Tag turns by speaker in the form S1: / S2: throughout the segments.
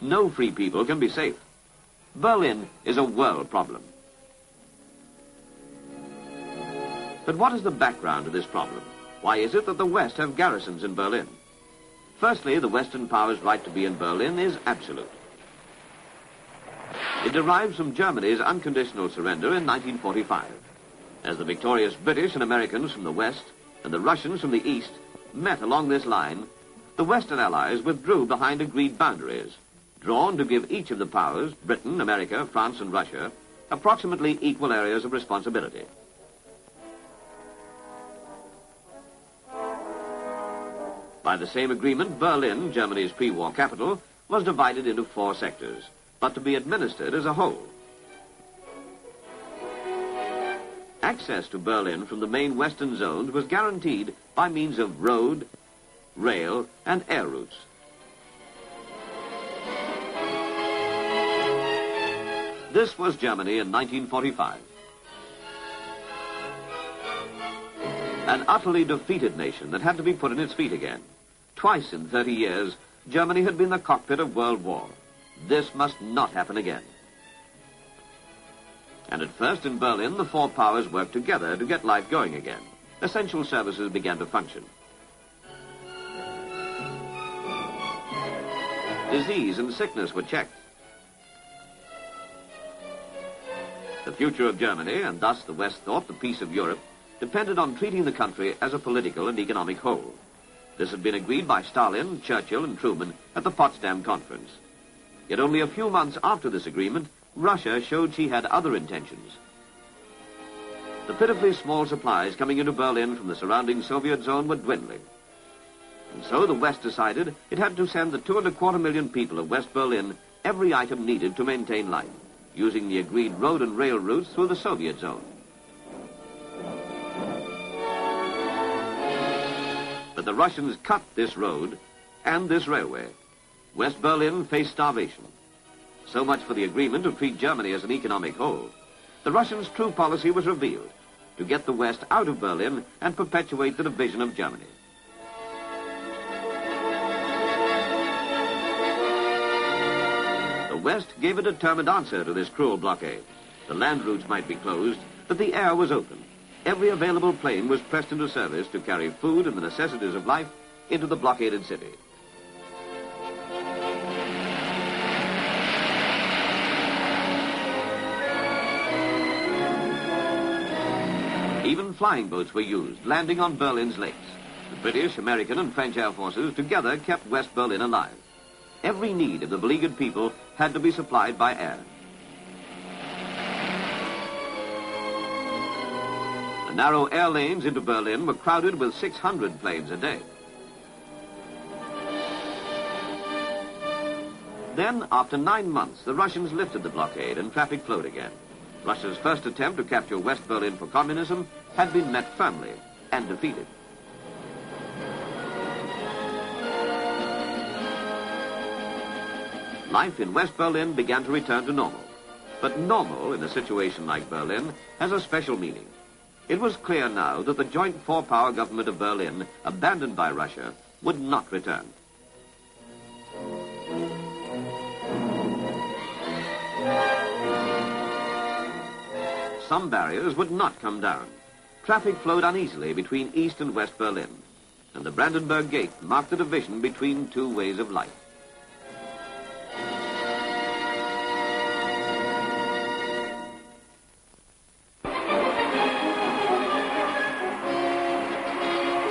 S1: No free people can be safe. Berlin is a world problem. But what is the background to this problem? Why is it that the West have garrisons in Berlin? Firstly, the Western powers' right to be in Berlin is absolute. It derives from Germany's unconditional surrender in 1945. As the victorious British and Americans from the West and the Russians from the East met along this line, the Western Allies withdrew behind agreed boundaries, drawn to give each of the powers, Britain, America, France, and Russia, approximately equal areas of responsibility. By the same agreement, Berlin, Germany's pre-war capital, was divided into 4 sectors, but to be administered as a whole. Access to Berlin from the main western zones was guaranteed by means of road, rail, and air routes. This was Germany in 1945. An utterly defeated nation that had to be put on its feet again. Twice in 30 years, Germany had been the cockpit of World War. This must not happen again. And at first in Berlin, the 4 powers worked together to get life going again. Essential services began to function. Disease and sickness were checked. The future of Germany, and thus the West thought the peace of Europe, depended on treating the country as a political and economic whole. This had been agreed by Stalin, Churchill, and Truman at the Potsdam Conference. Yet only a few months after this agreement, Russia showed she had other intentions. The pitifully small supplies coming into Berlin from the surrounding Soviet zone were dwindling. And so the West decided it had to send the 2.25 million people of West Berlin every item needed to maintain life, using the agreed road and rail routes through the Soviet zone. But the Russians cut this road and this railway. West Berlin faced starvation. So much for the agreement to treat Germany as an economic whole. The Russians' true policy was revealed, to get the West out of Berlin and perpetuate the division of Germany. The West gave a determined answer to this cruel blockade. The land routes might be closed, but the air was open. Every available plane was pressed into service to carry food and the necessities of life into the blockaded city. Even flying boats were used, landing on Berlin's lakes. The British, American, and French air forces together kept West Berlin alive. Every need of the beleaguered people had to be supplied by air. The narrow air lanes into Berlin were crowded with 600 planes a day. Then, after 9 months, the Russians lifted the blockade and traffic flowed again. Russia's first attempt to capture West Berlin for communism had been met firmly and defeated. Life in West Berlin began to return to normal. But normal, in a situation like Berlin, has a special meaning. It was clear now that the joint 4-power government of Berlin, abandoned by Russia, would not return. Some barriers would not come down. Traffic flowed uneasily between East and West Berlin, and the Brandenburg Gate marked the division between 2 ways of life.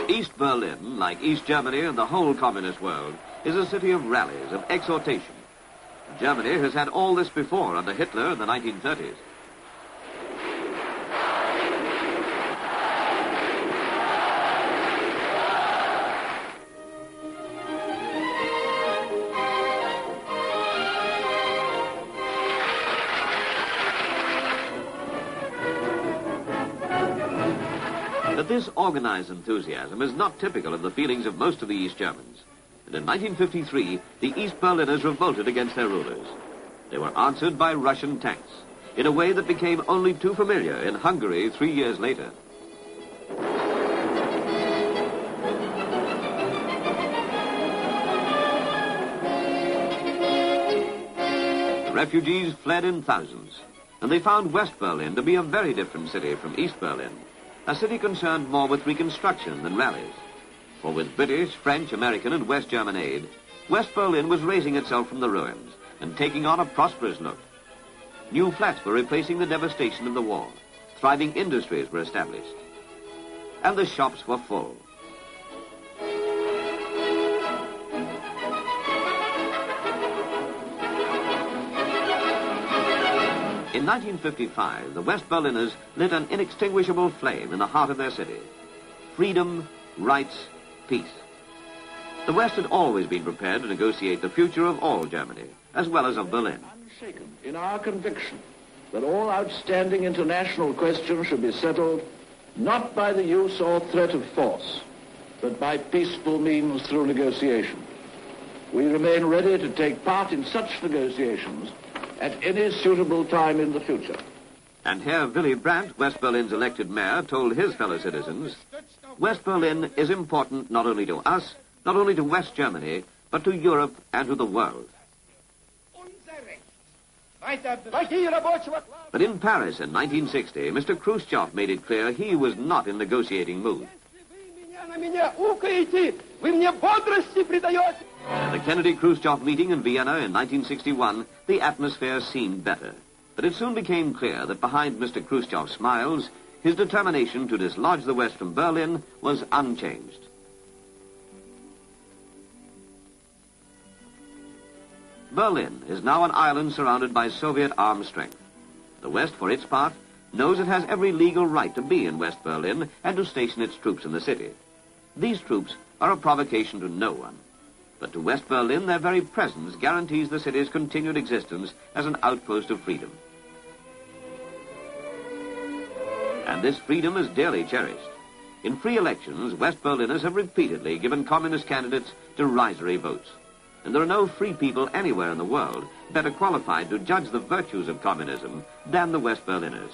S1: East Berlin, like East Germany and the whole communist world, is a city of rallies, of exhortation. Germany has had all this before under Hitler in the 1930s. But this organized enthusiasm is not typical of the feelings of most of the East Germans. And in 1953, the East Berliners revolted against their rulers. They were answered by Russian tanks, in a way that became only too familiar in Hungary 3 years later. Refugees fled in thousands, and they found West Berlin to be a very different city from East Berlin, a city concerned more with reconstruction than rallies. For with British, French, American, and West German aid, West Berlin was raising itself from the ruins and taking on a prosperous look. New flats were replacing the devastation of the war. Thriving industries were established. And the shops were full. In 1955, the West Berliners lit an inextinguishable flame in the heart of their city. Freedom, rights, peace. The West had always been prepared to negotiate the future of all Germany, as well as of Berlin.
S2: Unshaken in our conviction that all outstanding international questions should be settled not by the use or threat of force, but by peaceful means through negotiation. We remain ready to take part in such negotiations at any suitable time in the future.
S1: And Herr Willy Brandt, West Berlin's elected mayor, told his fellow citizens, West Berlin is important not only to us, not only to West Germany, but to Europe and to the world. But in Paris in 1960, Mr. Khrushchev made it clear he was not in negotiating mood. At the Kennedy-Khrushchev meeting in Vienna in 1961, the atmosphere seemed better. But it soon became clear that behind Mr. Khrushchev's smiles, his determination to dislodge the West from Berlin was unchanged. Berlin is now an island surrounded by Soviet armed strength. The West, for its part, knows it has every legal right to be in West Berlin and to station its troops in the city. These troops are a provocation to no one. But to West Berlin, their very presence guarantees the city's continued existence as an outpost of freedom. And this freedom is dearly cherished. In free elections, West Berliners have repeatedly given communist candidates derisory votes. And there are no free people anywhere in the world better qualified to judge the virtues of communism than the West Berliners,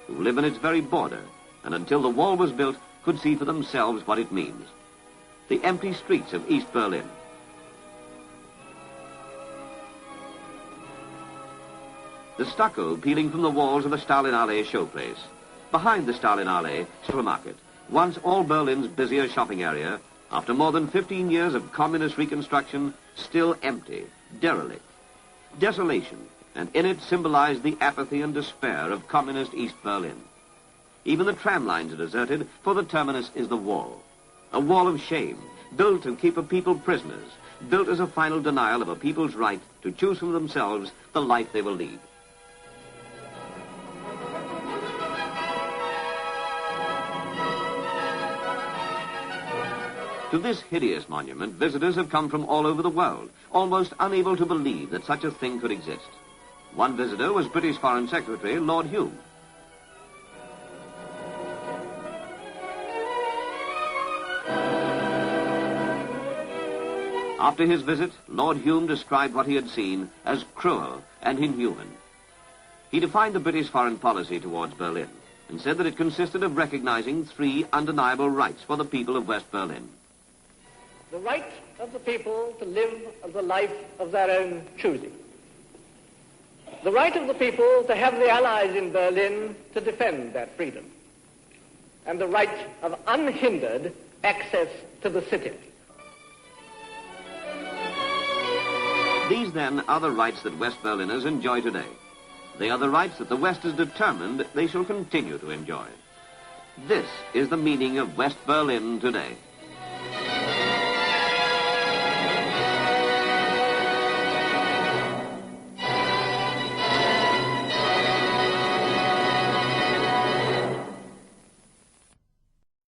S1: who live in its very border, and until the wall was built, could see for themselves what it means. The empty streets of East Berlin. The stucco peeling from the walls of the Stalinallee showplace. Behind the Stalinallee supermarket, once all Berlin's busier shopping area, after more than 15 years of communist reconstruction, still empty, derelict. Desolation, and in it symbolized the apathy and despair of communist East Berlin. Even the tram lines are deserted, for the terminus is the wall. A wall of shame, built to keep a people prisoners, built as a final denial of a people's right to choose for themselves the life they will lead. To this hideous monument, visitors have come from all over the world, almost unable to believe that such a thing could exist. One visitor was British Foreign Secretary Lord Hume. After his visit, Lord Hume described what he had seen as cruel and inhuman. He defined the British foreign policy towards Berlin and said that it consisted of recognizing three undeniable rights for the people of West Berlin.
S3: The right of the people to live the life of their own choosing. The right of the people to have the Allies in Berlin to defend that freedom. And the right of unhindered access to the city.
S1: These, then, are the rights that West Berliners enjoy today. They are the rights that the West is determined they shall continue to enjoy. This is the meaning of West Berlin today.